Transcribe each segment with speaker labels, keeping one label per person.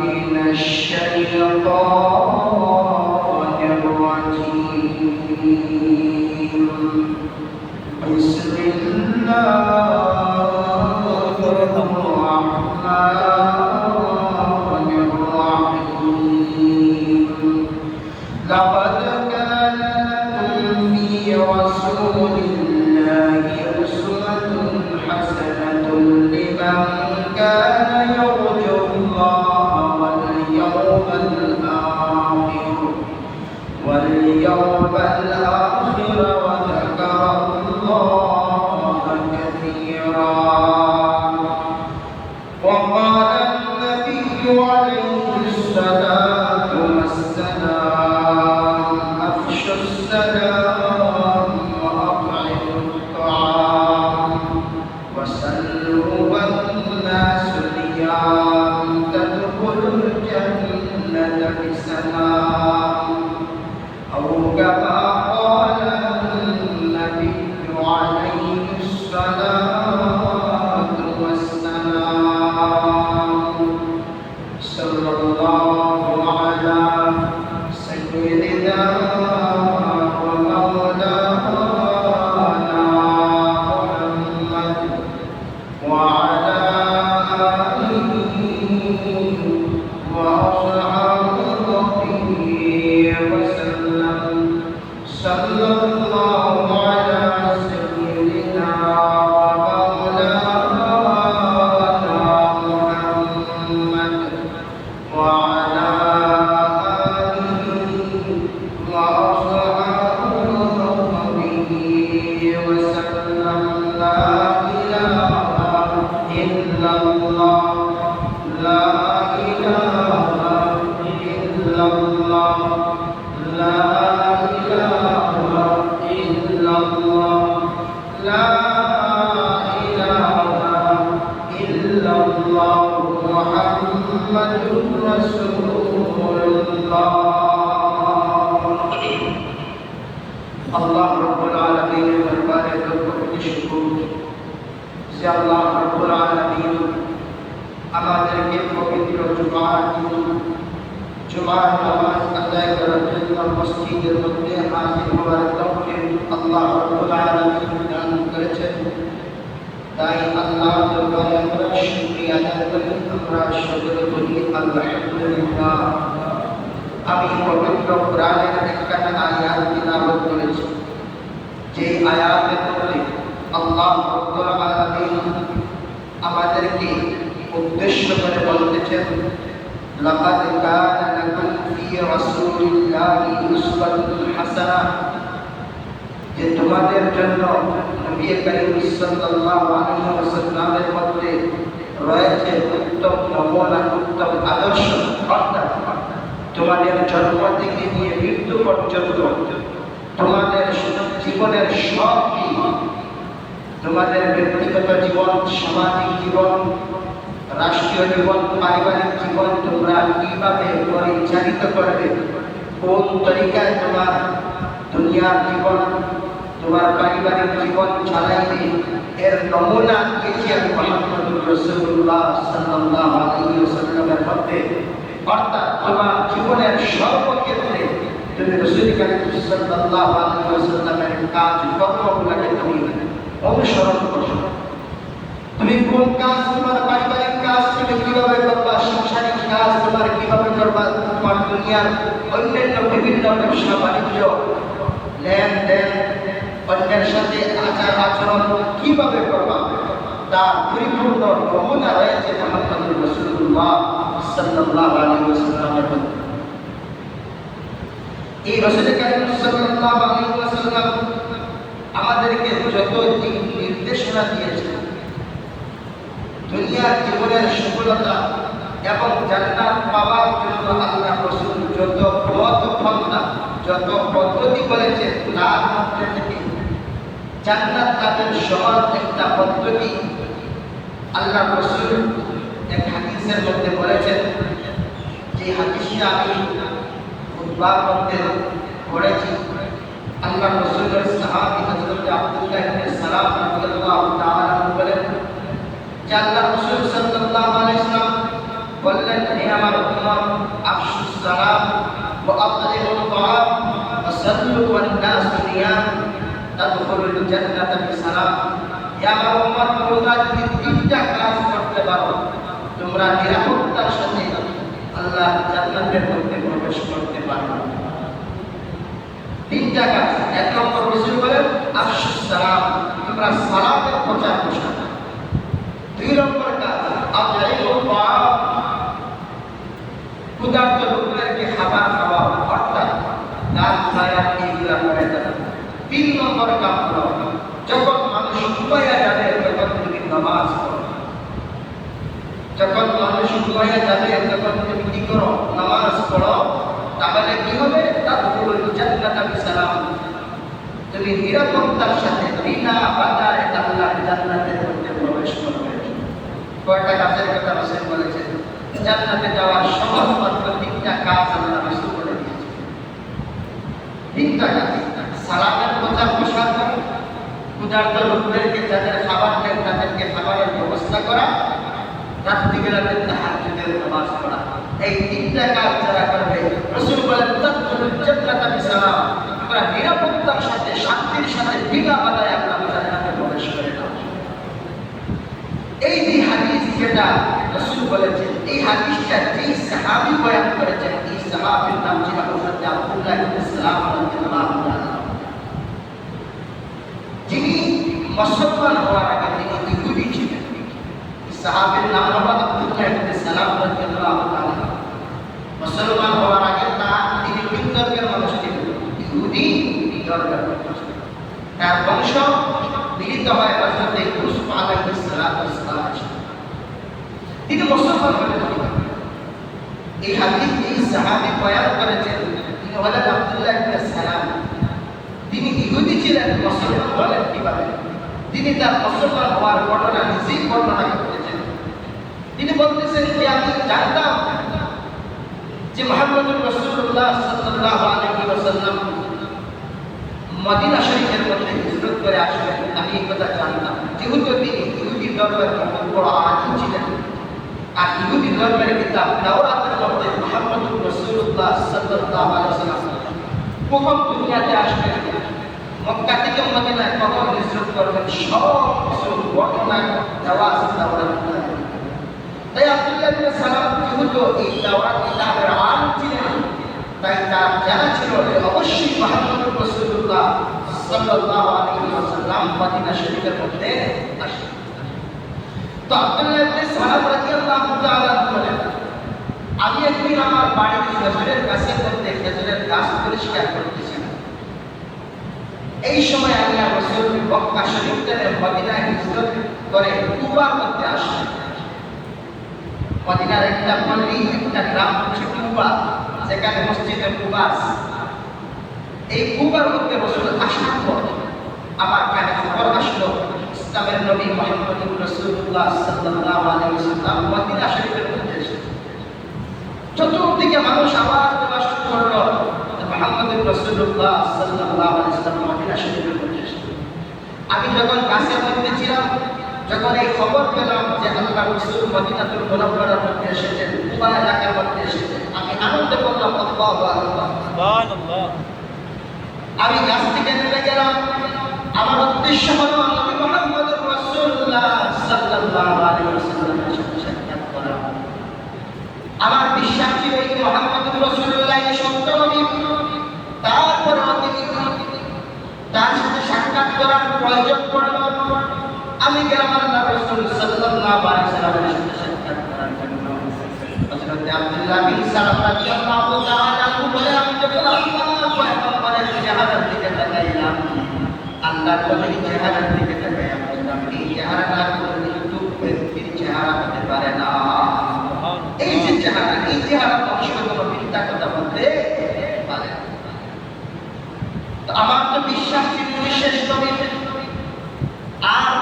Speaker 1: من الشيطان الرجيم بسم الله الرحمن الرحيم لقد كان لكم في رسول الله أسوة حسنة لمن كان يرجو الله واليوم الآخر وذكر الله كثيرا. وقال النبي عليه الصلاة والسلام أفشوا السلام وأطعموا الطعام وسلوا والناس نيام تدخلوا الجنة بسلام أو كما قال النبي عليه الصلاة والسلام. صلى الله على سيدنا ومولانا محمد وعلى آله وأصحابه وسلم. صلى الله على سيدنا ومولانا محمد وعلى آله وأصحابه وسلم. لا إله إلا الله لا إله إلا الله لا إله إلا الله لا إله إلا الله محمد رسول الله. আল্লাহ রাব্বুল আলামিনের দরবারে লক্ষ শুকর যে আল্লাহ রাব্বুল আলামিন আমাদেরকে পবিত্র জুমার নামাজ আদায় করার জন্য মসজিদের মধ্যে হাজির হওয়ার তৌফিক আল্লাহ রাব্বুল আলামিন দান করেছেন। তাই আল্লাহ দরবারে আমরা শুকরিয়া আদায় করি, আমরা সকলে বলি আলহামদুলিল্লাহ। আমি পবিত্র কোরআনের একখানা আয়াত তিলাওয়াত করেছি, যে আয়াতের মধ্যে আল্লাহ রাব্বুল আলামিন আমাদেরকে উদ্দেশ্য করে বলতেছেন, লাকাদ কানা লাকুম ফি রাসূলিল্লাহি উসওয়াতুন হাসানাহ, যে তোমাদের জন্য নবী করিম সাল্লাল্লাহু আলাইহি ওয়াসাল্লামের মধ্যে রয়েছে উত্তম নমুনা, উত্তম আদর্শ। অর্থাৎ তোমাদের জন্ম থেকে নিয়ে মৃত্যু পর্যন্ত তোমাদের জীবনের সব দিক, তোমাদের ব্যক্তিগত জীবন, সামাজিক জীবন, রাষ্ট্রীয় জীবন, পারিবারিক জীবন তোমরা কিভাবে পরিচালিত করবে, কোন তরিকায় তোমার দুনিয়ার জীবন, তোমার পারিবারিক জীবন চালাইবে, এর নমুনা দিয়েছেন মুহাম্মদুর রাসূলুল্লাহ সাল্লাল্লাহু আলাইহি ওয়াসাল্লামের মধ্যে। অর্থাৎ তোমার জীবনের সর্বক্ষেত্রে তুমি রাসূল করিম সাল্লাল্লাহু আলাইহি ওয়াসাল্লামের কাজ কর্মগুলোকে তুমি অনুসরণ করো। তুমি কোন কাজ, তোমার পারিবারিক কাজ তুমি কিভাবে করবা, সাংসারিক কাজ তোমার কিভাবে করবা, তোমার দুনিয়ার অন্যান্য বিভিন্ন ব্যবসা বাণিজ্য, লেনদেন, অন্যের সাথে আচার আচরণ কিভাবে করবা, তার পরিপূর্ণ নমুনা রয়েছে মুহাম্মদুর রাসূলুল্লাহ সাল্লাল্লাহু আলাইহি ওয়াসাল্লামের মধ্যে। এই রাসূল করিম সাল্লাল্লাহু আলাইহি ওয়াসাল্লাম আমাদেরকে যত দিক নির্দেশনা দিয়েছেন, দুনিয়ার জীবনের সফলতা এবং জান্নাত পাওয়ার জন্য আল্লাহ রাসূল যত পথ পন্থা, যত পদ্ধতি বলেছেন, তার মধ্যে থেকে জান্নাত লাভের সহজ একটা পদ্ধতি আল্লাহ রাসূল এক হাদিসের মধ্যে বলেছেন, যে হাদিসটা আমি খুতবার মধ্যে পড়েছি। আল্লাহ রাসূলের সাহাবী হযরত আব্দুল্লাহ ইবনে সালাম রাদিয়াল্লাহু তাআলা বলেন যে আল্লাহ রাসূল সাল্লাল্লাহু আলাইহি ওয়াসাল্লাম বললেন, হে আমার উম্মত, আফশুস সালাম ওয়া আতইমুত তাআম ওয়া সাল্লু ওয়ান নাসু নিয়াম তাদখুলুল জান্নাতা বিসালাম। হে আমার উম্মত, তোমরা যদি তিনটা কাজ করতে পারো, তোমরা নিরাপত্তার সাথে আল্লাহর জান্নাতের মধ্যে প্রবেশ করতে পারবে। তিনটা কাজ। এক নম্বর রাসূল বলেন আফশুস সালাম, তোমরা সালামের প্রচার প্রসার। দুই নম্বর কাজ আতইমুত তাআম, ক্ষুধার্ত লোকদেরকে খাবার খাওয়া, অর্থাৎ দান খায়রাত এগুলা করে দেওয়া। তিন নম্বর কাজ হলো যখন মানুষ ঘুমাইয়া যাবে তখন তুমি নামাজ পড়ো। যখন মানুষ ঘুমাইয়া যাবে তখন তুমি কি করো? নামাজ পড়ো। তাহলে কি হবে? তাদখুলুল জান্নাতা বিসালাম, তুমি নিরাপত্তার সাথে বিনা বাধায় আল্লাহর জান্নাতের মধ্যে প্রবেশ করবে। কয়টা কাজের কথা রাসূল বলেছেন? জান্নাতে যাওয়ার সহজ মাত্র তিনটা কাজ আল্লাহ রাসূল বলে দিয়েছেন। তিনটা কাজ। সালামের প্রচার প্রসার করা, ক্ষুধার্ত লোকদেরকে যাদের খাবার নেই তাদেরকে খাবারের ব্যবস্থা করা, রাত্রিবেলাতে তাহাজ্জুদের নামাজ পড়া। এই তিনটা কাজ যারা করবে, রাসূল বলেন তাদখুলুল জান্নাতা বিসালাম, তোমরা নিরাপত্তার সাথে শান্তির সাথে বিনা বাধায় আল্লাহর জান্নাতে প্রবেশ করে নাও। এই যে হাদিস যেটা রাসূল বলেছেন, এই হাদিসটা যেই সাহাবী বয়ান করেছেন, এই সাহাবীর নাম ছিল হযরত আব্দুল্লাহ ইবনে সালাম রাদিয়াল্লাহু তাআলা। যিনি মুসলমান হওয়ার আগে তিনি ইহুদি ছিলেন। এই সাহাবীর নাম হলো আব্দুল্লাহ ইবনে সালাম রাদিয়াল্লাহু তাআলা। মুসলমান হওয়ার আগে তিনি কোন ধর্মের মানুষ ছিলেন? ইহুদি ধর্মের মানুষ। তার বংশ মিলিত হয় হযরত ইউসুফ আলাইহিস সালামের সাথে। তিনি মুসলমান হলেন। এই হাদিস এই সাহাবী বয়ান করেছেন, তিনি হলেন আব্দুল্লাহ ইবনে সালাম। তিনি ইহুদি ছিলেন, মুসলমান হলেন কিভাবে? তিনি তার মুসলমান হওয়ার ঘটনা নিজেই বর্ণনা করতেছেন। তিনি বলতেছেন যে আমি জানতাম যে মুহাম্মদুর রাসূলুল্লাহ সাল্লাল্লাহু আলাইহি ওয়াসাল্লাম মদিনা শরীফের মধ্যে হিজরত করে আসবেন। আমি এই কথা জানতাম, যেহেতু তিনি ইহুদি ধর্মের বড় আলিম ছিলেন। আর ইহুদি ধর্মের কিতাব তাওরাতের মধ্যে মুহাম্মদুর রাসূলুল্লাহ সাল্লাল্লাহু আলাইহি ওয়াসাল্লাম কখন দুনিয়াতে আসবেন, মক্কা থেকে মদিনায় কখন হিজরত করবেন, সব কিছু বর্ণনা দেওয়া আছে তাওরাতের মধ্যে। তাই আব্দুল্লাহ ইবনে সালাম যেহেতু এই তাওরাত কিতাবের আলিম ছিলেন, তাই তার জানা ছিল যে অবশ্যই মুহাম্মদুর রাসূলুল্লাহ সাল্লাল্লাহু আলাইহি ওয়াসাল্লাম মদিনা শরীফের মধ্যে আসবেন। তো আব্দুল্লাহ ইবনে সালাম রাদিয়াল্লাহু তাআলা বলেন, আমি একদিন আমার বাড়ির খেজুরের গাছের মধ্যে খেজুরের গাছ পরিষ্কার করতেছিলাম। এই সময় আল্লাহ রাসূল মক্কা শরীফ থেকে মদিনায় হিজরত করে কুবার মধ্যে আসলেন। মদিনার একটা পল্লী, একটা গ্রাম হচ্ছে কুবা, যেখানে মসজিদে কুবা আছে। এই কুবার মধ্যে রাসূল আসার পর আমার কানে খবর আসলো ইসলামের নবী মুহাম্মদুর রাসূলুল্লাহ সাল্লাল্লাহু আলাইহি ওয়াসাল্লাম মদিনা শরীফের মধ্যে এসেছেন। চতুর্দিকে মানুষ আওয়াজ দেওয়া শুরু করলো যে মুহাম্মদুর রাসূলুল্লাহ সাল্লাল্লাহু আলাইহি ওয়াসাল্লাম মদিনা শরীফের মধ্যে এসেছেন। আমি যখন গাছের মধ্যে ছিলাম, যখন এই খবর পেলাম যে আল্লাহর রাসূল মদিনাতুল মুনাওয়ারার মধ্যে এসেছেন, কুবা এলাকার মধ্যে এসেছেন, আমি আনন্দে বললাম আল্লাহু আকবার, সুবহানাল্লাহ। আমি গাছ থেকে নেমে গেলাম। আমার উদ্দেশ্য হলো নবী মুহাম্মদুর রাসূলুল্লাহ সাল্লাল্লাহু আলাইহি ওয়াসাল্লামের সাথে সাক্ষাৎ করা। আমার বিশ্বাস ছিল এই মুহাম্মদুর রাসূলুল্লাহ সত্য নবী। তারপরে তিনি তার সাথে সাক্ষাৎ করার প্রয়োজন পড়ল। আমি গেলাম আল্লাহর রাসূল সাল্লাল্লাহু আলাইহি ওয়াসাল্লামের সাথে সাক্ষাৎ করার জন্য। হযরত আব্দুল্লাহ বিন সালাম রাদিয়াল্লাহু তাআলা বলে, আমি যখন আল্লাহর পয়গম্বরের চেহারার দিকে তাকাইলাম, আল্লাহর নবীর চেহারার দিকে তাকাইলাম, এই চেহারাটা কিন্তু ব্যক্তির চেহারা হতে পারে না। এই যে চেহারা, এই চেহারা অবশ্যই কোনো মিথ্যা কথা বলতে পারে না। তো আমার তো বিশ্বাস ছিল শেষ নবী। আর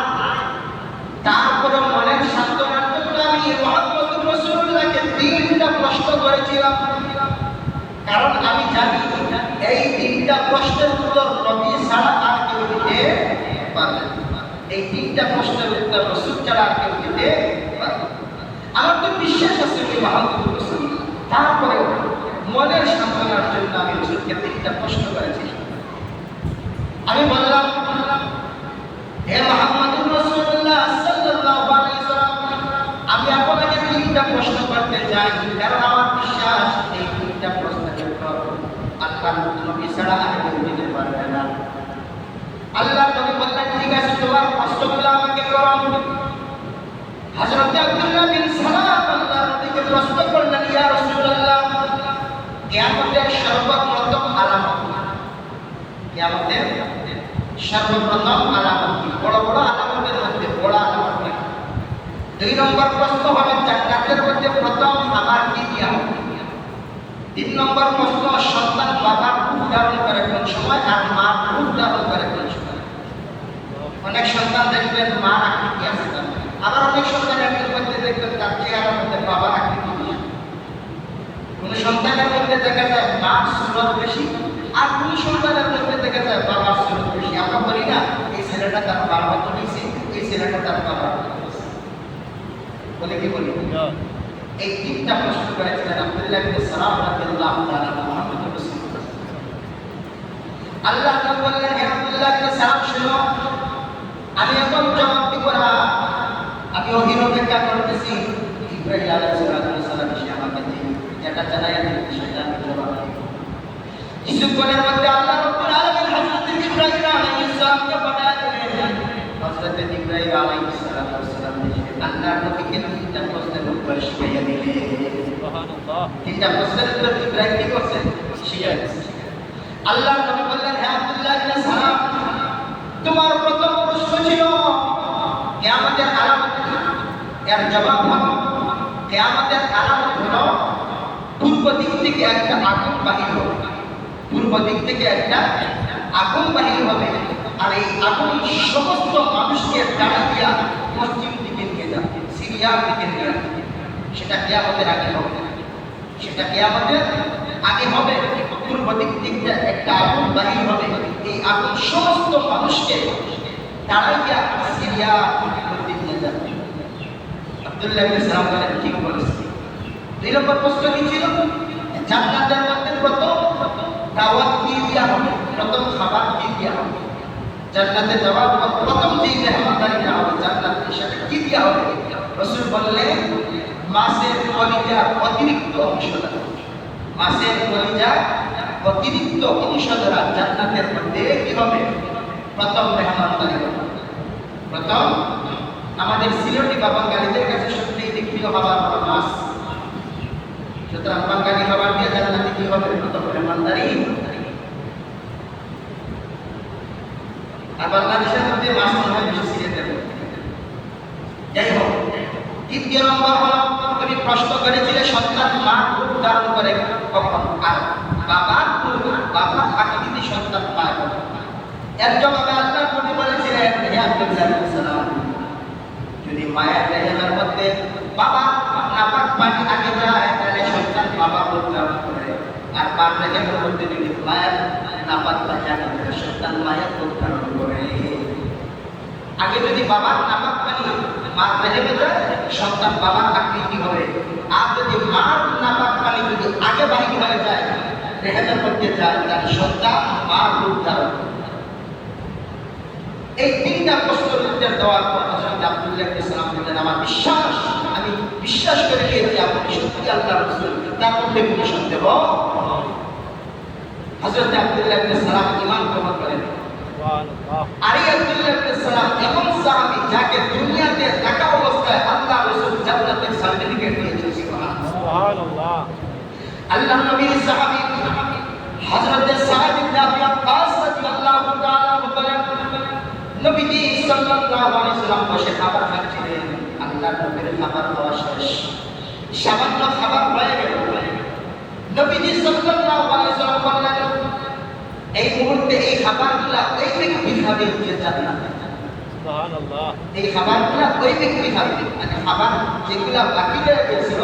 Speaker 1: তারপরে মনের সান্ত্বনার জন্য আমি মুহাম্মদুর রাসূলুল্লাহকে তিনটা প্রশ্ন করেছিলাম, কারণ আমি জানি এই তিনটা প্রশ্নের উত্তর নবী ছাড়া আর কেউ দিতে পারবে না। এই তিনটা প্রশ্নের উত্তর রাসূল ছাড়া আর কেউ দিতে পারবে না। আমার তো বিশ্বাস আছে উনি মোহাম্মদ রাসূলুল্লাহ। তারপরে মনের সান্ত্বনার জন্য আমি হুজুরকে 3টা প্রশ্ন করেছি। আমি বললাম, হে মুহাম্মদুর রাসূলুল্লাহ সাল্লাল্লাহু আলাইহি ওয়াসাল্লাম, আমি আপনাকে 3টা প্রশ্ন করতে চাই, কারণ আমার বিশ্বাস এই 3টা প্রশ্নের উত্তর আল্লাহর নবী ছাড়া আর কেউ দিতে পারবে না। আল্লাহর নবী বললেন, ঠিক আছে, তোমার প্রশ্নগুলো আমাকে করো। হযরত আব্দুল্লাহ বিন সালাম আল্লাহর নবীকে প্রশ্ন করলেন, ইয়া রাসূলুল্লাহ, কিয়ামতের সর্বপ্রথম আলামত কি? কিয়ামতের সর্বপ্রথম আলামত কি? বড় বড় আলামতের মধ্যে বড় আলামত কি? 2 নম্বর প্রশ্ন হবে, জান্নাতের মধ্যে প্রথম খাবার কি দেয়া হবে? 3 নম্বর প্রশ্ন, সন্তান বাবার রূপ ধারণ করে কোন সময় আর মা রূপ ধারণ করে কোন সময়? অনেক সন্তান দেখবেন মা আকৃতি আছে, আবার অনেক সন্তানের মধ্যে দেখবেন তার চেহারার মধ্যে বাবার আকৃতি নেই। কোন সন্তানের মধ্যে দেখা যায় মার সুরত বেশি, আর কোন সন্তানের মধ্যে দেখা যায় বাবার সুরত বেশি। আমরা বলি না, এই ছেলেটা তার বাবার মতো হয়েছে, এই ছেলেটা তার বাবার মতো হয়েছে, বলে কি বলি? এই 3টা প্রশ্ন করেছিলেন আব্দুল্লাহ ইবনে সালাম রাদিয়াল্লাহু তাআলা মুহাম্মদ রাসূলুল্লাহ। আল্লাহ তাআলা বললেন, হে আব্দুল্লাহ ইবনে সালাম, শুনো, আমি এখন জবাব দিব না, আমি ওহির অপেক্ষা করতেছি। ইব্রাহিম আলাইহিস সালাম এসে আমাকে যেটা জানায় সেটা আমি জবাব দিব। কিছুক্ষণের মধ্যে আল্লাহ রাব্বুল আলামিন হযরত ইব্রাহিম আলাইহিস সালামকে পাঠায় দিলেন। হযরত ইব্রাহিম আলাইহিস সালাম আল্লাহর নবীকে 3টা প্রশ্নের উত্তর শিখাইয়া দিলেন। সুবহানাল্লাহ। 3টা প্রশ্নের উত্তর ইব্রাহিম কি করছে? শিখাইয়া দিয়েছে। আল্লাহর নবী বললেন, হে আব্দুল্লাহ ইবনে সালাম, তোমার প্রথম প্রশ্ন ছিল কিয়ামতের আলামত কি? এর জবাব হলো, কিয়ামতের আলামত হলো পূর্ব দিক থেকে একটা আগুন বাহির হবে। পূর্ব দিক থেকে একটা আগুন বাহির হবে, আর এই আগুন সমস্ত মানুষকে দাঁড়া দিয়া পশ্চিম দিকে নিয়ে যাবে, সিরিয়ার দিকে নিয়ে যাবে। সেটা কিয়ামতের আগে হবে, সেটা কিয়ামতের আগে হবে। পূর্ব দিক থেকে একটা আগুন বাহির হবে, এই আগুন সমস্ত মানুষকে দাঁড়াইয়া সিরিয়ার দিকে নিয়ে যাবে। আব্দুল্লাহ ইবনে সালাম বলেন, ঠিক বলেছেন। 2 নম্বর প্রশ্ন কি ছিল? জান্নাতের মধ্যে প্রথম দাওয়াত কি দেয়া হবে? প্রথম খাবার কি দেয়া হবে? জান্নাতে যাওয়ার পর প্রথম যে মেহমানদারি দেওয়া হবে জান্নাতে, সেটা কি দেয়া হবে? রাসূল বললেন, মাছের কলিজার অতিরিক্ত অংশ দ্বারা, মাছের কলিজার অতিরিক্ত অংশ দ্বারা জান্নাতের মধ্যে কি হবে? প্রথম মেহমানদারি হবে। প্রথম আমাদের সিলেটি বাঙালিদের কাছে সবচেয়ে প্রিয় খাবার হলো মাছ। সুতরাং বাঙালি খাবার দিয়ে জান্নাতে কি হবে? প্রথম মেহমানদারি। আর বাংলাদেশের মধ্যে মাছ মনে হয় বেশি সিলেটের মধ্যে। যাই হোক, 3 নম্বর হলো, তুমি প্রশ্ন করেছিলে সন্তান মা রূপ ধারণ করে কখন, আর বাবার আকৃতি সন্তান পায় কখন। এর জবাবে আল্লাহ নবী বলেছিলেন, হে আব্দুল্লাহ ইবনে সালাম, যদি মায়ের রেহেমের মধ্যে বাবা নাপাক পানি আগে যায়, তাহলে সন্তান বাবা রূপ ধারণ করে। আর মার রেহেমের মধ্যে যদি মায়ের নাপাক পানি আগে যায়, সন্তান মায়ের রূপ ধারণ করে। আগে যদি বাবার নাপাক পানি মার রেহেমে যায়, সন্তান বাবার আকৃতি হবে। আর যদি মার নাপাক পানি যদি আগে বাহির হয়ে যায়, রেহেমের মধ্যে যায়, তাহলে সন্তান মার রূপ ধারণ করে। এই 3টা প্রশ্নের উত্তর দেওয়ার পর হযরত আব্দুল্লাহ ইবনে সালাম বললেন, আমার বিশ্বাস, আমি বিশ্বাস করে নিয়েছি আপনি সত্যি আল্লাহর রাসূল, তার মধ্যে কোনো সন্দেহ। হযরত আব্দুল্লাহ ইবনে সালাম ঈমান গ্রহণ করেন। সুবহানাল্লাহ। আর এই আব্দুল্লাহ ইবনে সালাম এমন সাহাবী, যাকে দুনিয়াতে থাকা অবস্থায় আল্লাহ রাসূল জান্নাতের সার্টিফিকেট দিয়েছেন। সুবহানাল্লাহ। আল্লাহর নবীর সাহাবী হযরত সাঈদ ইবনে আবি ওয়াক্কাস রাদিয়াল্লাহু তাআলা বলেন, নবীজি সাল্লাল্লাহু আলাইহি ওয়াসাল্লাম বসে খাবার খাচ্ছিলেন। আল্লাহর নবীর খাবার খাওয়া শেষ, সামান্য খাবার হয়ে গেল। নবীজি সাল্লাল্লাহু আলাইহি ওয়াসাল্লাম বললেন, এই মুহূর্তে এই খাবারগুলো ওই ব্যক্তি খাবে যে জান্নাতে। সুবহানাল্লাহ। এই খাবারগুলো ওই ব্যক্তি খাবে, মানে খাবার যেগুলো বাকি রয়ে গেছিল,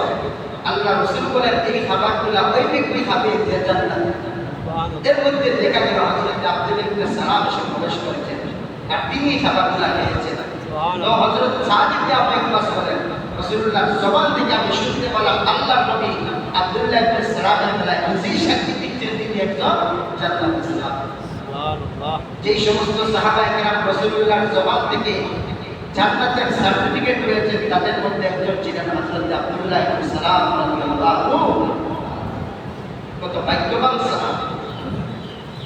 Speaker 1: আল্লাহ রাসূল বলেন এই খাবারগুলো ওই ব্যক্তি খাবে যে জান্নাতে। সুবহানাল্লাহ। এর মধ্যে দেখা গেল হযরত আব্দুল্লাহ ইবনে সালাম এসে প্রবেশ করেছেন, আর তিনি খাবারগুলো খেয়েছেন। তো হযরত সাদ ইবনে আবু ওয়াক্কাস বলেন রাসূলুল্লাহর জবান থেকে আমি শুনতে পেলাম আল্লাহর নবী আব্দুল্লাহ ইবনে সালামের বেলায় বুঝি সাক্ষী দিচ্ছেন তিনি একজন জান্নাতের সাহাবী। সুবহানাল্লাহ। যেই সমস্ত সাহাবায়ে কেরাম রাসূলুল্লাহর জবান থেকে জান্নাতের সার্টিফিকেট পেয়েছে তাদের মধ্যে একজন ছিলেন হযরত আব্দুল্লাহ ইবনে সালাম রাদিয়াল্লাহু। কত ভাগ্যবান সাহাবী,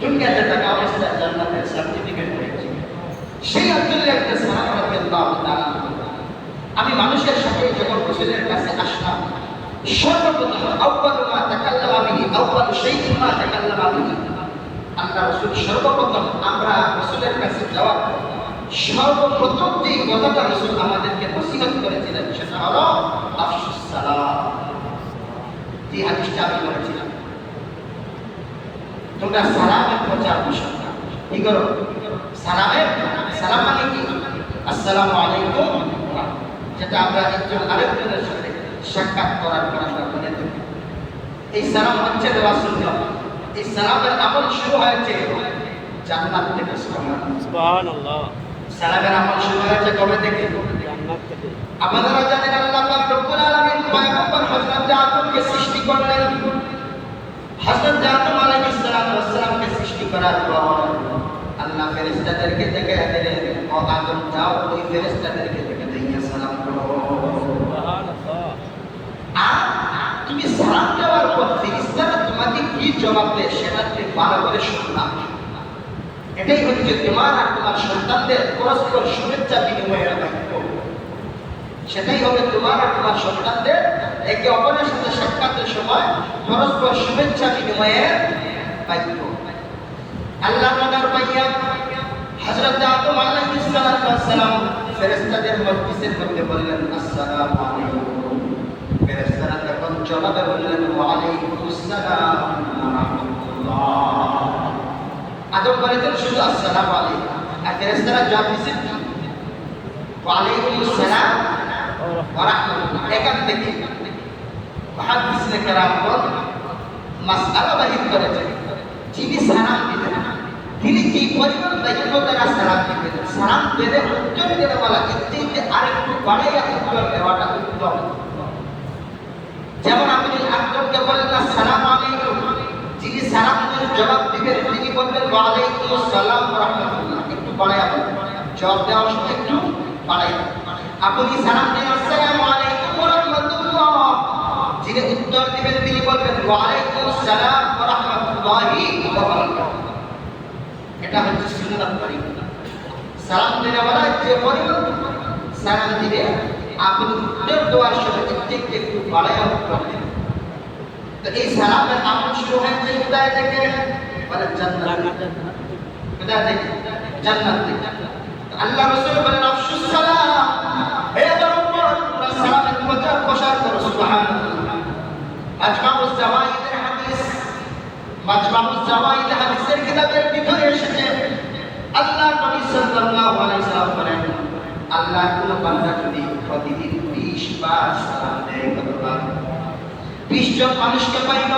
Speaker 1: দুনিয়াতে থাকা অবস্থায় জান্নাতের সার্টিফিকেট পেয়েছে সেই আব্দুল্লাহ ইবনে সালাম রাদিয়াল্লাহু তাআলা। আমি মানুষের সাথে যখন রাসূলের কাছে আসলাম সর্বপ্রথম আউয়ালু মা তাকাল্লামা বিহি আউয়ালু শাইইন মা তাকাল্লামা বিহি আল্লাহ রাসূল সর্বপ্রথম আমরা রাসূলের কাছে যাওয়ার সর্বপ্রথম যে কথাটা রাসূল আমাদেরকে নসিহত করেছিলেন সেটা হলো আফশুস সালাম। যে হাদিসটা আমি বলেছিলাম তোমরা সালামের প্রচার প্রসার কি করো। সালাম মানে কি? আসসালামু আলাইকুম, যেটা আমরা একজন আরেকজনের সাথে সাক্ষাৎ করার পর আমরা বলে থাকি। এই সালাম হচ্ছে দেওয়া সুন্নাত। এই সালামের আমল শুরু হয়েছে জান্নাত থেকে। সুবহানাল্লাহ। সালামের আমল শুরু হয়েছে কবে থেকে? জান্নাত থেকে। আপনারা জানেন আল্লাহ পাক রব্বুল আলামিন পয়গম্বর হযরত আদমকে সৃষ্টি করলেন। হযরত আদম আলাইহিস সালামকে সৃষ্টি করার পর আল্লাহ ফেরেশতাদেরকে ডেকে দিলেন, ও আদম যাও ওই ফেরেশতাদেরকে ডেকে দিয়ে সালাম করো। সুবহানাল্লাহ। আর তুমি সালাম দেওয়ার পর ফেরেশতারা তোমাকে কি জবাব দেয় সেটা তুমি ভালো করে শুনবা। এটাই হচ্ছে তোমার আর তোমার সন্তানদের পরস্পর শুভেচ্ছা বিনিময়ের বাক্য। সেটাই হবে তোমার আর তোমার সন্তানদের একে অপরের সাথে সাক্ষাতের সময় পরস্পর শুভেচ্ছা বিনিময়ের বাক্য। আল্লাহ তাআলার পাইয়া হযরত আদম আলাইহিস সালাম ফেরেশতাদের মজলিসের মধ্যে বললেন আসসালামু আলাইকুম। ফেরেশতারা তখন জবাবে বললেন ওয়া আলাইকুমুস সালাম ওয়া রাহমাতুল্লাহ। আদম বলেছেন শুধু আসসালামু আলাইকুম, আর ফেরেশতারা জবাব দিয়েছেন ওয়া আলাইকুমুস সালাম ওয়া রাহমাতুল্লাহ। এখান থেকে মুহাদ্দিসিনে কেরামগণ মাসআলা বাহির করেছেন, যিনি সালাম দিবেন তিনি কি পরিমাণ দায়িত্ব দ্বারা সালাম দিবেন, সালাম দিলে উত্তর দেওয়ালা এতে আরেকটু বাড়াইয়া উত্তর দেওয়াটা উত্তম। যেমন আপনি আদমকে বলেন আসসালামু আলাইকুম, যিনি সালাম দিয়ে জবাব দিবেন তিনি বলবেন ওয়া আলাইকুমুস সালাম ওয়া রাহমাতুল্লাহ। একটু বাড়াইয়া জবাব দেওয়ার সময় একটু বাড়াইয়া। আপনি সালাম দেন আসসালামু আলাইকুম ওয়া রাহমাতুল্লাহ, যিনি উত্তর দিবেন তিনি বলবেন ওয়া আলাইকুমুস সালাম ওয়া রাহমাতুল্লাহি ওয়া বারাকাতুহু। এটা হচ্ছে সুন্নাত তরিকা। সালাম দেওয়ালা যে পরিমাণ সালাম দিবে আপনি উত্তর দেওয়ার সময় একটু বাড়াইয়া উত্তর দিবেন। তো এই সালামের আমল শুরু হয়েছে কোথায় থেকে? বলে জান্নাত। কোথায় থেকে? জান্নাত থেকে। আল্লাহ রাসূল বলেন আফশুস সালাম, হে বরকত সালামের প্রচার প্রসার করো। সুবহানাল্লাহ। মাজমাউজ জাওয়াইদের হাদিস, মাজমাউজ জাওয়াইদ হাদিসের কিতাবের ভিতরে এসেছে আল্লাহর নবী সাল্লাল্লাহু আলাইহি সাল্লাম বলেন আল্লাহর কোন বান্দা যদি প্রতিদিন 20 বার সালাম দেয়, কতবার? 20 জন মানুষকে পাইল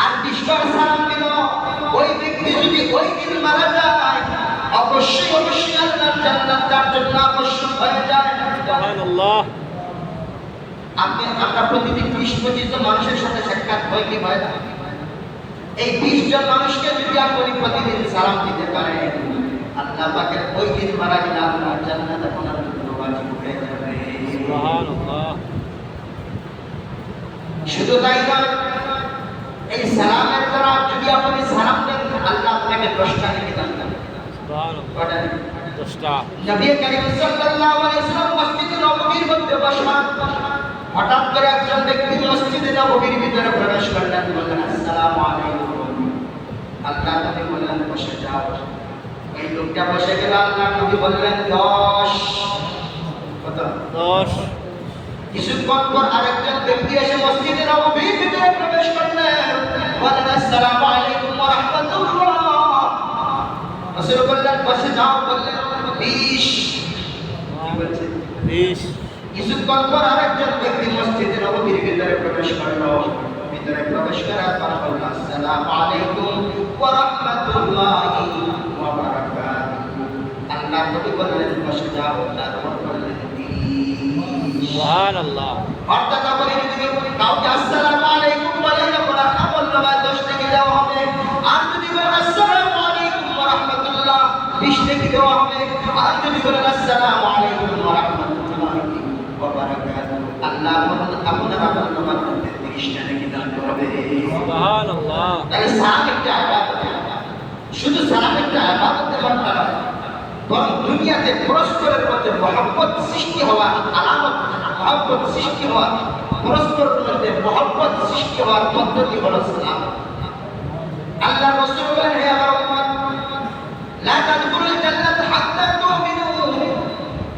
Speaker 1: আর 20 বার সালাম দিল, ওই ব্যক্তি যদি ওই দিন মারা যায় অবশ্যই আল্লাহর জান্নাত তার জন্য আবশ্যক হয়ে যায়। সুবহানাল্লাহ। আমরা প্রতিদিন 20-25 জন মানুষের সাথে সাক্ষাৎ হয় কি হয় না? এই 20 জন মানুষকে যদি আপনি প্রতিদিন সালাম দিতে পারেন আল্লাহ পাকের ওই দিন মারা গেলে আপনার জান্নাত আপনার জন্য ওয়াজিব হয়ে যাবে। সুবহানাল্লাহ। শুধু তাই নয়, এই সালামের দ্বারা যদি আপনি সালাম দেন আল্লাহ আপনাকে 10টা নেকি দান করবে। সুবহানাল্লাহ। 10টা। নবী করিম সাল্লাল্লাহু আলাইহি ওয়াসাল্লাম মসজিদে নববীর মধ্যে বসা, হঠাৎ করে একজন ব্যক্তি মসজিদে নববীর ভিতরে প্রবেশ করলেন, বললেন আসসালামু আলাইকুম। আল্লাহ নবী বললেন বসে যাও। এই লোকটা বসে গেল, আল্লাহ নবী বললেন 10। কত? 10। কিছুক্ষণ পর আরেকজন ব্যক্তি এসে মসজিদে নববীর ভিতরে প্রবেশ করলেন, বললেন আসসালামু আলাইকুম ওয়া রাহমাতুল্লাহ। রাসূল বললেন বসে যাও, বললেন 20। কি বলছে? 20। কিছুক্ষণ পর আরেকজন ব্যক্তি মসজিদে নববীর ভিতরে প্রবেশ করলো, ভিতরে প্রবেশ করার পর বলল আসসালামু আলাইকুম ওয়া রাহমাতুল্লাহি ওয়া বারাকাতুহু। আল্লাহ নবী বললেন বসে যাও, তারপর বললেন
Speaker 2: সুবহানাল্লাহ।
Speaker 1: অর্থাৎ আপনি যদি কাউকে আসসালামু আলাইকুম বলেন, আপনার আমল নামায় 10 নেকি দেওয়া হবে। আর যদি বলেন আসসালামু আলাইকুম ওয়া রাহমাতুল্লাহ, 20 নেকি দেওয়া হবে। আর যদি বলেন আসসালামু আলাইকুম ওয়া রাহমাতুল্লাহি ওয়া বারাকাতুহু, আল্লাহ আপনার আমল নামার মধ্যে 30 টা নেকি দান করবে।
Speaker 2: সুবহানাল্লাহ।
Speaker 1: তাহলে সালাম একটা ইবাদত, শুধু সালাম একটা ইবাদতের মাত্রা নয়, বরং দুনিয়াতে পরস্পরের মধ্যে মহব্বত সৃষ্টি হওয়ার আলামত, মহব্বত সৃষ্টি হওয়ার, পরস্পরের মধ্যে মহব্বত সৃষ্টি হওয়ার পদ্ধতি হলো সালাম। আল্লাহ রাসূল বলেন, হে আমার উম্মত, লা তাদখুলুল জান্নাত হাত্তা তুমিনু,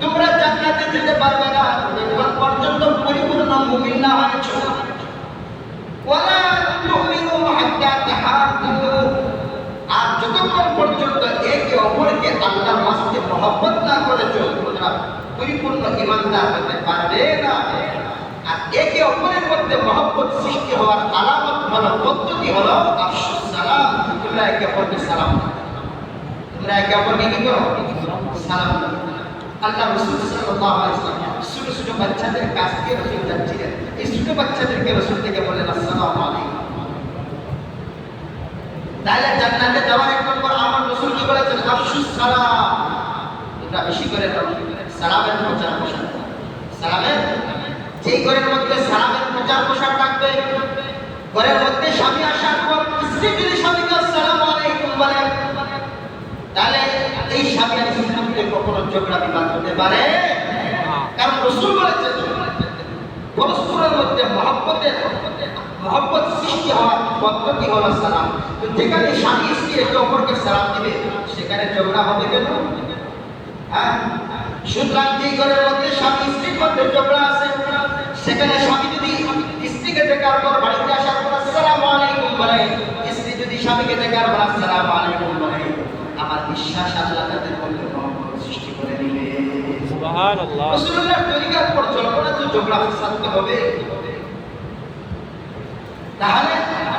Speaker 1: তোমরা জান্নাতে যেতে পারবে না যতক্ষণ পর্যন্ত পরিপূর্ণ মুমিন না হয়েছো। ওয়ালা তুমিনু হাত্তা তাহাব্বু, আর যতক্ষণ পর্যন্ত একে অপরকে আল্লাহর রাস্তায় মহব্বত না করেছো, তোমরা পরিপূর্ণ ঈমানদার হতে পারবে না। আর একে অপরের মধ্যে মহব্বত সৃষ্টি হওয়ার আলামত হলো, পদ্ধতি হলো আফসুস সালাম। তোমরা একে অপরকে সালাম দাও, তোমরা একে অপরকে কি করো? সালাম দাও। আল্লাহ রাসূল সাল্লাল্লাহু আলাইহি ওয়াসাল্লাম ছোট ছোট বাচ্চাদের কাছ থেকে রাসূল যাচ্ছিলেন, এই ছোট বাচ্চাদেরকে রাসূল থেকে বললেন আসসালামু আলাইকুম। তাহলে জান্নাতে যাওয়ার এক নম্বর আমার রাসূল কি বলেছেন? আফসুস সালাম। তোমরা বেশি করে সালামের প্রচার প্রসার, সালামের যেই ঘরের মধ্যে সালামের প্রচার প্রসার থাকবে, ঘরের মধ্যে স্বামী আসার পর স্ত্রী যদি স্বামীকে আসসালামু আলাইকুম বলে, তাহলে এই স্বামী আর স্ত্রীর মধ্যে কখনো ঝগড়া বিবাদ হতে পারে। কারণ রাসূল বলেছেন পরস্পরের মধ্যে মহব্বত সৃষ্টি হওয়ার পদ্ধতি হলো সালাম। তো যেখানে স্বামী স্ত্রী একে অপরকে সালাম দিবে, সেখানে ঝগড়া হবে কেন? হ্যাঁ, সুতরাং যেই ঘরের মধ্যে স্বামী স্ত্রীর মধ্যে ঝগড়া আছে, সেখানে স্বামী যদি স্ত্রীকে দেখার পর বাড়িতে আসার পর আসসালামু আলাইকুম বলে, স্ত্রী যদি স্বামীকে দেখার পর আসসালামু আলাইকুম বলে, আমার বিশ্বাস আল্লাহ তাদের মধ্যে মহব্বত সৃষ্টি করে দিবে।
Speaker 2: সুবহানাল্লাহ।
Speaker 1: রাসূলুল্লাহর তরিকার পর চলবনা তো ঝগড়া ফাসাদ হবে। তাহলে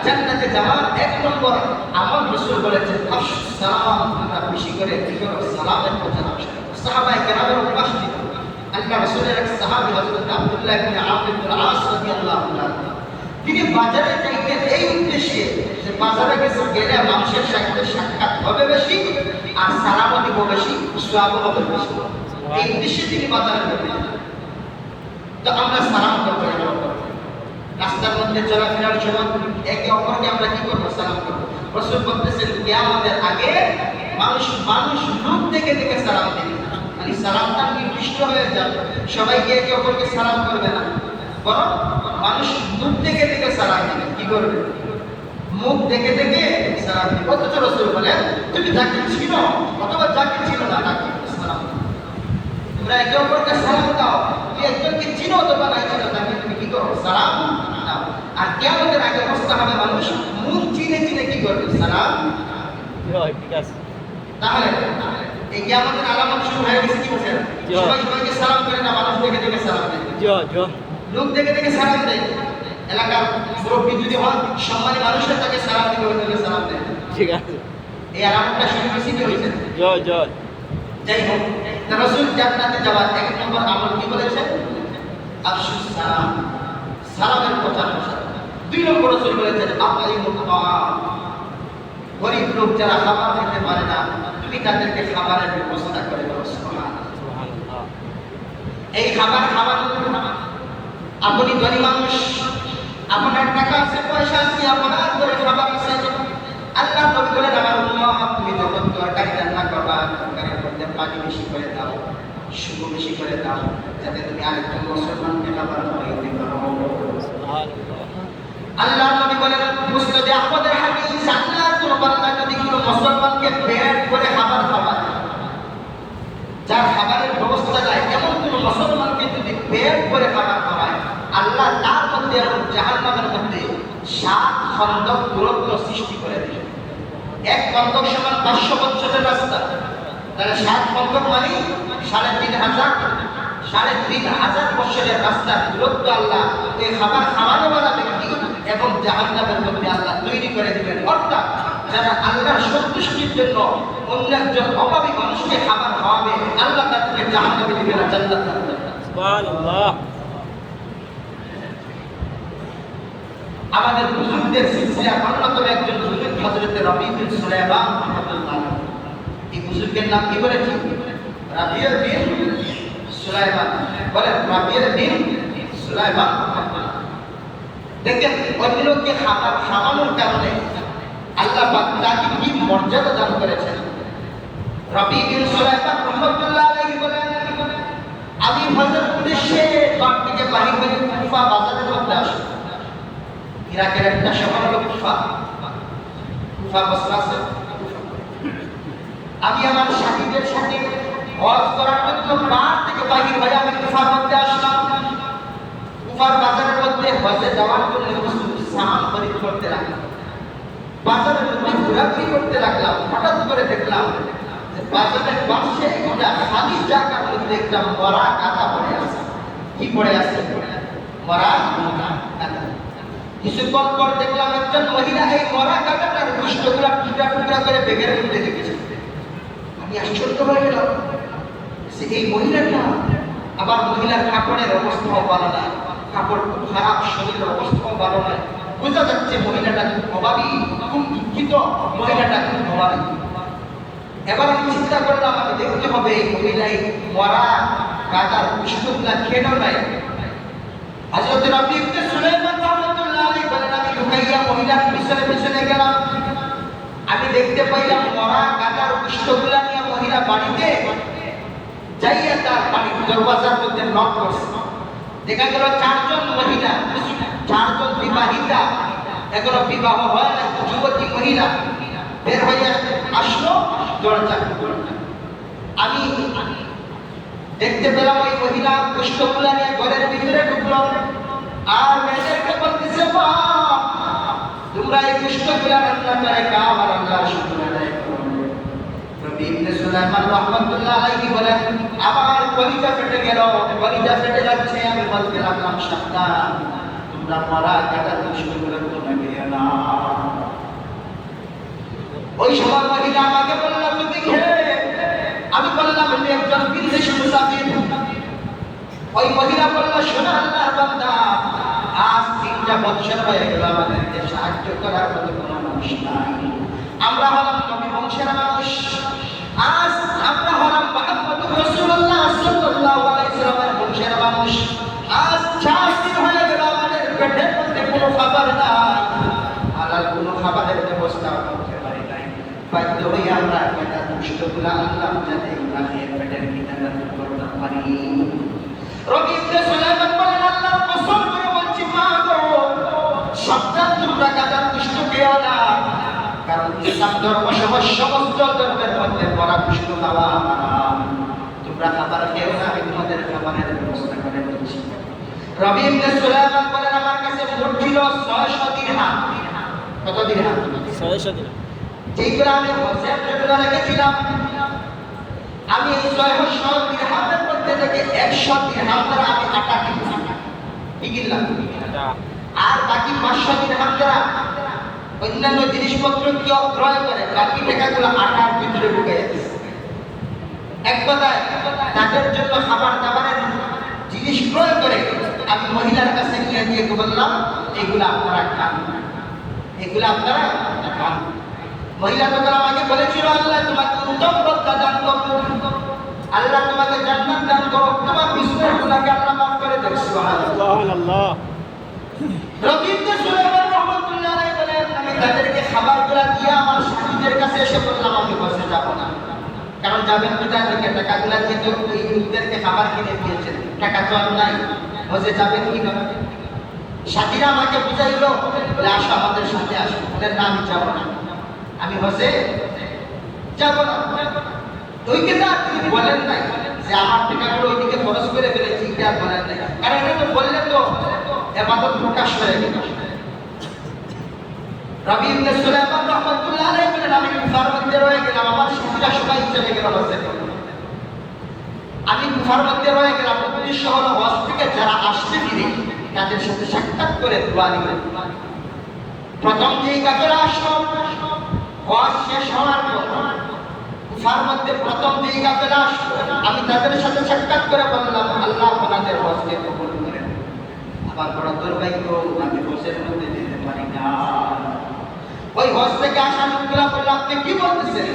Speaker 1: জান্নাতে যাওয়ার এক নম্বর আমল রাসূল বলেছেন আফসুস সালাম। তোমরা বেশি করে কি করো? সালামের প্রচার প্রসার। সাহাবায়ে কেরামের অভ্যাস ছিল। আল্লাহ রাসূলের এক সাহাবী হযরত আব্দুল্লাহ ইবনে আমর ইবনে আস রাদিয়াল্লাহু তাআলা, তিনি বাজারে যাইতেন এই উদ্দেশ্যে যে বাজারে গেলে মানুষের সাথে সাক্ষাৎ হবে বেশি, আর সালামও দিব বেশি, সওয়াবও হবে বেশি। এই উদ্দেশ্যে তিনি বাজারে যেতেন। তো আমরা সালাম করতে হবে, রাস্তার মধ্যে চলাফেরার সময় একে অপরকে আমরা কি করবো? সালাম করবো। রাসূল বলতেছেন কিয়ামতের আগে মানুষ লোক দেখে দেখে সালাম দেবে, মানে সালামটা নির্দিষ্ট হয়ে যাবে, সবাইকে একে অপরকে সালাম করবে না, বরং মানুষ মুখ দেখে দেখে সালাম দেবে। কি করবে? মুখ দেখে দেখে সালাম দেবে। অথচ রাসূল বলেন তুমি যাকে চিনো অথবা যাকে চিনো না তাকে সালাম দাও। তোমরা একে অপরকে সালাম দাও, তুমি একজনকে চিনো অথবা না চিনো তাকে তুমি কি করো? সালাম দাও। আর কিয়ামতের আগে অবস্থা হবে মানুষ মুখ চিনে চিনে কি করবে? সালাম।
Speaker 2: ঠিক আছে।
Speaker 1: তাহলে এই কিয়ামতের আলামত শুরু হয়ে গেছে। কি বলছেন? সবাই সবাইকে সালাম করে না, মানুষ দেখে দেখে সালাম দেয়, লোক দেখে দেখে সালাম দেয়। এলাকার মুরব্বী যদি হন, সম্মানী মানুষের তাকে সালাম দিবে, ওইটাকে সালাম দেয়।
Speaker 2: ঠিক আছে।
Speaker 1: এই আলামতটা শুরু হয়েছে কি হয়েছে? যাই হোক, রাসূল জান্নাতে যাওয়ার এক নম্বর আমল কি বলেছেন? আফসুস সালাম, সালামের প্রচার প্রসার। 2 নম্বর রাসূল বলেছেন আতাইমুত তাআম, গরীব লোক যারা খাবার খেতে পারে না, তুমি তাদেরকে খাবারের ব্যবস্থা করে দাও। সুবহানাল্লাহ। এই খাবার খাওয়ানো, আপনি ধনী মানুষ, আপনার টাকা আছে, পয়সা আছে, আপনার ঘরে খাবার আছে, আল্লাহ নবী বলেন আমার উম্মত তুমি যখন তরকারি রান্না করবা, তরকারির মধ্যে পানি বেশি করে দাও, শুকনো বেশি করে দাও, যাতে তুমি আরেকজন মুসলমানকে খাবার খাওয়াইতে পারো। আল্লাহ নবী বলেন মুসনাদে আহমদের হাদিস, আল্লাহর কোন বান্দা যদি কোনো মুসলমানকে পেট করে খাবার খাওয়ায়, যার খাবারের ব্যবস্থা নাই, এমন কোন মুসলমানকে যদি পেট করে খাবার খাওয়ায়, আল্লাহ তার মধ্যে এবং জাহান্নামের মধ্যে 7 খন্দক দূরত্ব সৃষ্টি করে দিলেন। এক খন্দক সমান 500 বছরের রাস্তা, তাহলে 7 খন্দক মানে 3,500 বছরের রাস্তার দূরত্ব আল্লাহ এই খাবার খাওয়ানোওয়ালা ব্যক্তি এবং জাহান্নামের মধ্যে আল্লাহ তৈরি করে দিবেন। অর্থাৎ যারা আল্লাহর সন্তুষ্টির জন্য অন্য একজন অভাবী মানুষকে খাবার খাওয়াবে, আল্লাহ তাদেরকে জাহান্নামে দিবে না, জান্নাত দান করবে।
Speaker 2: সুবহানাল্লাহ।
Speaker 1: আমাদের বুজুর্গদের সিলসিলা অন্যতম একজন বুজুর্গ হযরত রবি বিন সুলাইমান রাহমাতুল্লাহ আলাইহি। এই বুজুর্গের নাম কি বলেছি? রবি বিন সুলাইমান। বলেন রবি বিন সুলাইমান রাহমাতুল্লাহ। দেখেন অন্য লোককে খাবার খাওয়ানোর কারণে আল্লাহ পাক তাকে কি মর্যাদা দান করেছেন। রবি বিন সুলাইমান রাহমাতুল্লাহ আলাইহি বলেন, আমি হযরত উদ্দেশ্যে বাড়ি থেকে বাহির হয়ে কুফা বাজারের মধ্যে আসি। ইরাকের একটা শহর হলো কুফা। কুফা বসরা আছে। আমি আমার সাথীদের সাথে হজ করার জন্য বাড়ি থেকে বাহির হয়ে আমি কুফার মধ্যে আসলাম। কুফার বাজারের মধ্যে হজে যাওয়ার জন্য সামান খরিদ করতে লাগলাম। বাজারের মধ্যে ঘোরাঘুরি করতে লাগলাম। হঠাৎ করে দেখলাম যে বাজারের পাশে একটা খালি জায়গার মধ্যে একটা মরা গাধা পড়ে আছে। কি পড়ে আছে? মরা গাধা। কিছুক্ষণ পর দেখলাম একজন মহিলা এই মরা গাধাটার গোশতগুলা টুকরা টুকরা করে ব্যাগের মধ্যে রেখেছে। আমি আশ্চর্য হয়ে গেলাম যে এই মহিলাটা, আবার মহিলার কাপড়ের অবস্থাও ভালো না, কাপড় খুব খারাপ, শরীরের অবস্থাও ভালো নয়। বোঝা যাচ্ছে মহিলাটা খুব অভাবী, খুব দুঃখিত, মহিলাটা খুব অভাবী। এবার আমি চিন্তা করলাম আমি দেখতে হবে এই মহিলাই মরা গাধার গোশতগুলা খেলো নাই। হযরত রবি ইবনে সুলাইমান রাহমাতুল্লাহ আলাইহি বলেন, আমি লুকাইয়া মহিলার পিছনে পিছনে গেলাম। আমি দেখতে পাইলাম মরা গাধার গোশতগুলা নিয়ে মহিলা বাড়িতে যাইয়া তার বাড়ির দরজার মধ্যে নক করছে। দেখা গেল চারজন মহিলা, চারজন বিবাহিতা, এখনো বিবাহ হয় না, যুবতী মহিলা বের হয়ে আসলো দরজা। আমি দেখতে পেলাম ওই মহিলা গোশতগুলা নিয়ে ঘরের ভিতরে ঢুকলো আর মেয়েদেরকে বলতেছে, বাপ তোমরা এই গোশতগুলা রান্না করে খাও আর আল্লাহর শুকর আদায় করো। রবি ইবনে সুলাইমান রাহমাতুল্লাহ আলাইহি বলেন, আমার কলিজা ফেটে গেল, কলিজা ফেটে যাচ্ছে। আমি বলতে লাগলাম, সাবধান, তোমরা মরা গাধার গোশতগুলা তোমরা খেয়ে না। ওই সময় মহিলা আমাকে বলল, তুমি খেয়ে। আমি বললাম, আমি একজন বিদেশি মুসাফির। ওই মহিলা বলল, শোনো আল্লাহর বান্দা, আজ 3টা বছর হয়ে গেল আমাদেরকে সাহায্য করার মতো কোনো মানুষ নাই। আমরা হলাম নবী বংশের মানুষ। আজ আমরা হলাম মুহাম্মদুর রাসূলুল্লাহ সাল্লাল্লাহু আলাইহি ওয়াসাল্লামের বংশের মানুষ। আজ 4 দিন হয়ে গেল আমাদের পেটের মধ্যে কোনো খাবার নাই, হালাল কোনো খাবারের ব্যবস্থা করতে পারি নাই। বাধ্য হয়ে আমরা এটা দুষ্টগুলা আল্লাহ যাতে ইব্রাহিমের পেটের ভিতরে করতে পারি। রবি ইবনে সুলাইমান বলেন, আল্লাহর কসম করে বলছি, মা গো, সাবধান, তোমরা গাধার দুষ্ট খেও না, কারণ ইসলাম ধর্ম সহ সমস্ত ধর্মের মধ্যে মরা দুষ্ট খাওয়া হারাম। তোমরা খাবার খেও না, আমি তোমাদের খাবারের ব্যবস্থা করে দিচ্ছি। রবি ইবনে সুলাইমান বলেন, আমার কাছে মোট ছিল 600 দিরহাম। কত দিরহাম?
Speaker 2: 600 দিরহাম।
Speaker 1: যেগুলো আমি হজের জন্য রেখেছিলাম, আমি এই 600 দিরহামের মধ্যে থেকে 100 দিরহাম দ্বারা আমি আটা কিনছি। কি কিনলাম? আর বাকি 500 দিরহাম দ্বারা অন্যান্য জিনিসপত্র ক্রয় করে বাকি টাকাগুলো আটার ভিতরে ঢুকে যাচ্ছে। এক কথায় তাদের জন্য খাবার দাবারের জিনিস ক্রয় করে আমি মহিলার কাছে নিয়ে দিয়ে বললাম, এগুলো আপনারা খান, এগুলো আপনারা খান। মহিলা তখন আমাকে বলেছিল, আল্লাহ তোমাকে উত্তম বদলা দান করুন, আল্লাহ তোমাকে জান্নাত দান করুন, তোমার বিষ্ণুর গুনাহকে আল্লাহ মাফ করে দেন। সুবহানাল্লাহ। রবি ইবনে সুলাইমান রাহমাতুল্লাহ আলাইহি বলেন, আমি তাদেরকে খাবারগুলো দিয়ে আমার সাথীদের কাছে এসে বললাম, আমি বসে যাব না, কারণ যাবেন কোথায় থেকে? টাকাগুলো দিয়ে তো ওই লোকদেরকে খাবার কিনে দিয়েছেন, টাকা তো আর নাই, বসে যাবেন কিভাবে? সাথীরা আমাকে বুঝাইলো, বলে আসো আমাদের সাথে আসো। বলে না, আমি যাব না, আমি বসে যাব না। ওইকে না তিনি বলেন নাই যে আমার টাকাগুলো ওইদিকে খরচ করে ফেলেছি, এটা আর বলেন নাই, কারণ এটা তো বললে তো ইবাদত প্রকাশ হয়ে গেল। রবি ইবনে সুলাইমান রাহমাতুল্লাহ আলাইহি বলেন, আমি কুফার মধ্যে রয়ে গেলাম, আমার সাথীরা সবাই চলে গেল হজে। আমি কুফার মধ্যে রয়ে গেলাম। উদ্দেশ্য হলো হজ থেকে যারা আসতে ফিরে তাদের সাথে সাক্ষাৎ করে দোয়া নিবেন। প্রথম যেই কাফেরা আসলো হজ শেষ হওয়ার পর কুফার মধ্যে প্রথম যেই কাফেলা আসলো, আমি তাদের সাথে সাক্ষাৎ করে বললাম, আল্লাহ আপনাদের হজকে কবুল করেন। আমার বড় দুর্ভাগ্য, আমি হজের মধ্যে যেতে পারি না। ওই হজ থেকে আসা লোকগুলা বলল, আপনি কি বলতেছেন,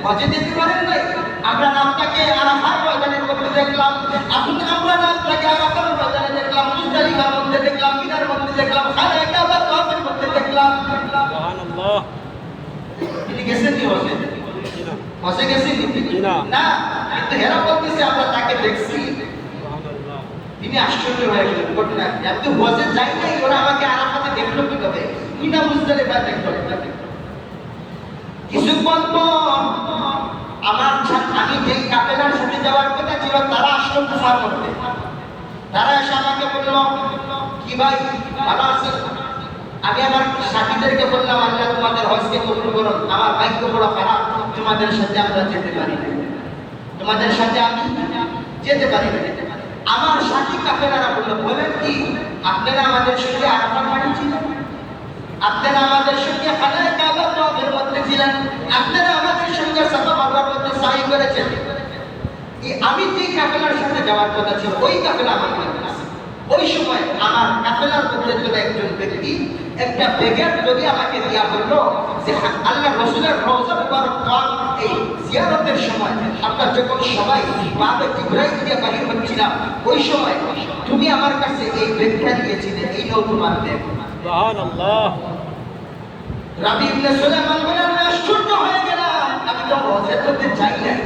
Speaker 1: হজে যেতে পারেন নাই? আমরা আপনাকে আরাফার ময়দানের মধ্যে দেখলাম, আমরা আপনাকে আরাফার ময়দানে দেখলাম, মুজদালিফার মধ্যে দেখলাম, মিনার মধ্যে দেখলাম, খানায়ে কাবার তাওয়াফের মধ্যে দেখলাম।
Speaker 2: সুবহানাল্লাহ।
Speaker 1: তিনি গেছেন কি হজে? হজে গেছেন না, কিন্তু হেরা বলতেছে আমরা তাকে দেখছি।
Speaker 2: সুবহানাল্লাহ।
Speaker 1: তিনি আশ্চর্য হয়ে গেলেন, ঘটনা আপনি হজে যাই নাই, ওরা আমাকে আরাফাতে দেখলো কিভাবে, মিনা মুজদালিফা দেখলো। কিছুক্ষণ পর আমি যেই কাফেলার সাথে যাওয়ার কথা ছিল, তারা আসলো কুফার মধ্যে। তারা এসে আমাকে বলল, কি ভাই ভালো আছেন? আমি আমার সাথীদেরকে বললাম, আল্লাহ তোমাদের হজকে কবুল করুন। আমার ভাগ্য বড় খারাপ, তোমাদের সাথে আমরা যেতে পারি না, তোমাদের সাথে আমি যেতে পারি না। আমার সাথী কাফেলারা বলল, বলেন কি, আপনারা আমাদের সঙ্গে আরাফার মাঠে ছিলেন, আপনারা আমাদের সঙ্গে খানায়ে কাবার তাওয়াফের মধ্যে ছিলেন, আপনারা আমাদের সঙ্গে সাফা মারওয়ার মধ্যে সাই করেছেন। আমি যে কাফেলার সাথে যাওয়ার কথা ছিল, ওই কাফেলা আমাকে নিয়েছে। ওই সময় আমার কাফেলার মধ্যে চলে একজন ব্যক্তি একটা ব্যাগের ছবি আমাকে দিয়া বললো যে আল্লাহ রাসূলের রওজা মুবারক পাক এই জিয়ারতের সময় আমরা যখন সবাই বাবে জিবরাইল দিয়ে বাহির হচ্ছিলাম, ওই সময় তুমি আমার কাছে এই ব্যাগটা দিয়েছিলে, এই নাও তোমার ব্যাগ।
Speaker 2: সুবহানাল্লাহ।
Speaker 1: রাবি ইবনে সুলাইমান বলেন, আমি আশ্চর্য হয়ে গেলাম, আমি তো হজের মধ্যে যাই নাই,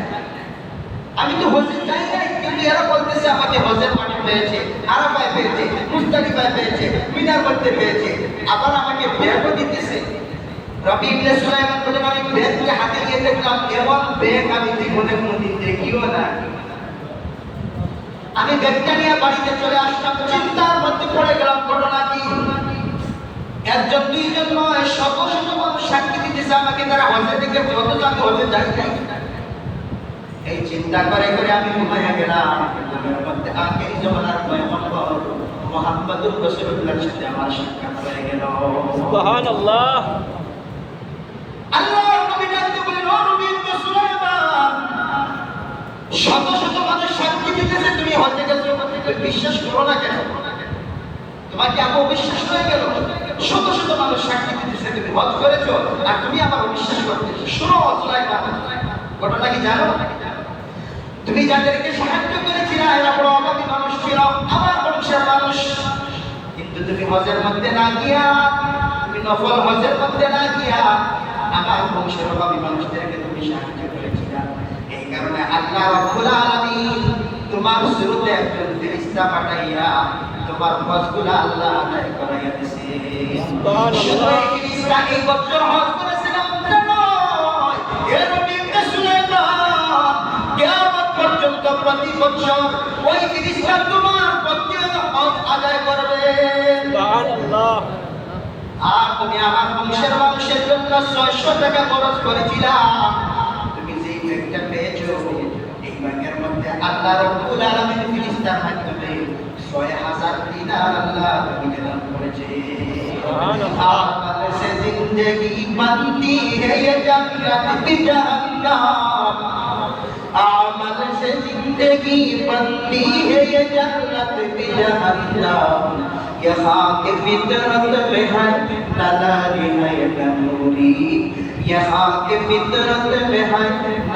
Speaker 1: আমি তো হজে যাই নাই, কিন্তু এরা বলতেছে আমাকে হজের মাঠে পেয়েছে, আরাফায় পেয়েছে, মুজদালিফায় পেয়েছে, মিনার মধ্যে পেয়েছে, আবার আমাকে ব্যাগও দিতেছে। রাবি ইবনে সুলাইমান বলেন, আমি ব্যাগকে হাতে নিয়ে দেখলাম, এমন ব্যাগ আমি জীবনে কোনোদিন দেখিও না। আমি ব্যাগটা নিয়ে বাড়িতে চলে আসলাম, চিন্তার মধ্যে পড়ে গেলাম, ঘটনা কি? একজন দুইজন নয়, শত শত মানুষ সাক্ষী দিতেছে আমাকে, তারা হজে থেকে অথচ আমি হজে যাই নাই। এই চিন্তা করে করে আমি ঘুমাইয়া গেলাম। ঘুমের মধ্যে আখেরি জমানার পয়গম্বর মুহাম্মদুর রাসূলুল্লাহর সাথে আমার সাক্ষাৎ হয়ে গেল।
Speaker 2: সুবহানাল্লাহ।
Speaker 1: আল্লাহর নবী ডাকতে বলেন, ও নবী ইবনে সুলাইমান, শত শত মানুষ সাক্ষী দিতেছে তুমি হজে গেছো, তুমি বিশ্বাস করো না কেন? তোমাকে আবু অবিশ্বাস হয়ে গেল? শত শত মানুষ সাক্ষী দিতেছে তুমি হজ করেছো, আর তুমি আমার অবিশ্বাস করতেছো। শোনো সুলাইমান, ঘটনা কি জানো? তুমি যাদেরকে সাহায্য করেছিলে এরা বড় অভাবী মানুষ ছিল, আমার বংশের মানুষ, কিন্তু তুমি হজের মধ্যে না গিয়া, তুমি নফল হজের মধ্যে না গিয়া আমার বংশের অভাবী মানুষদেরকে তুমি সাহায্য করেছিলে। এই কারণে আল্লাহ রাব্বুল আলামিন তোমার শুরুতে একজন ফেরেশতা পাঠাইয়া তোমার হজগুলো আল্লাহ আদায় করাইয়া দিয়েছে। সুবহানাল্লাহ। এই ফেরেশতা এই বছর হজ করেছিলাম নয়, এর বিন্দু সুলাইমান কিয়ামত পর্যন্ত প্রতি বছর ওই ফেরেশতা তোমার প্রত্যেক হজ আদায় করবে।
Speaker 2: সুবহানাল্লাহ।
Speaker 1: আর তুমি আমার বংশের মানুষের জন্য 600 টাকা খরচ করেছিলা, তুমি যেই ব্যাগটা পেয়েছো, এই ব্যাগের মধ্যে আল্লাহ রাব্বুল আলামিন ফেরেশতার মাধ্যমে 6000 দিনার আল্লাহ তোমাকে দান করেছে।
Speaker 2: সুবহানাল্লাহ।
Speaker 1: আমল সে জিंदगी बनती है ये जन्नत भी जहन्नम, আমল से जिंदगी बनती है ये जन्नत भी जहन्नम, ये खाक फितरत में है नदारी है नूरी, ये खाक फितरत में है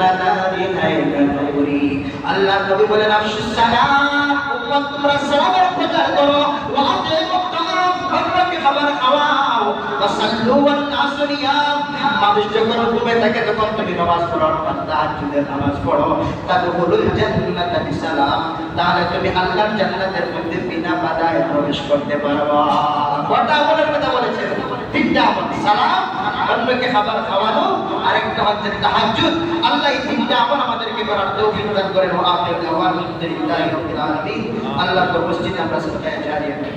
Speaker 1: नदारी है नूरी। अल्लाह नबी बोले अफशुस सलाम, उम्मत तुम्हारा सलाम प्रचार करो, वहां पे मुक्ताम खबर की खबर खाओ, वसल्लु वन्नास नियाम, মানুষ যখন ঘুমে থাকে তখন তুমি নামাজ পড়ো, তাহাজ্জুদের নামাজ পড়ো, তাদখুলুল জান্নাতা বিসালাম, তাহলে তুমি আল্লাহর জান্নাতের মধ্যে বিনা বাধায় প্রবেশ করতে পারবা। কয়টা আমলের কথা বলেছেন? তিনটা আমল, সালাম, অন্যকে খাবার খাওয়ানো, আরেকটা হচ্ছে তাহাজ্জুদ। আল্লাহ এই তিনটা আমল আমাদেরকে করার তৌফিক দান করেন। ওয়া আখিরু দাওয়ানা আলহামদুলিল্লাহি রাব্বিল আলামিন। আল্লাহর উপস্থিতি আমরা সবাই জারি রাখি।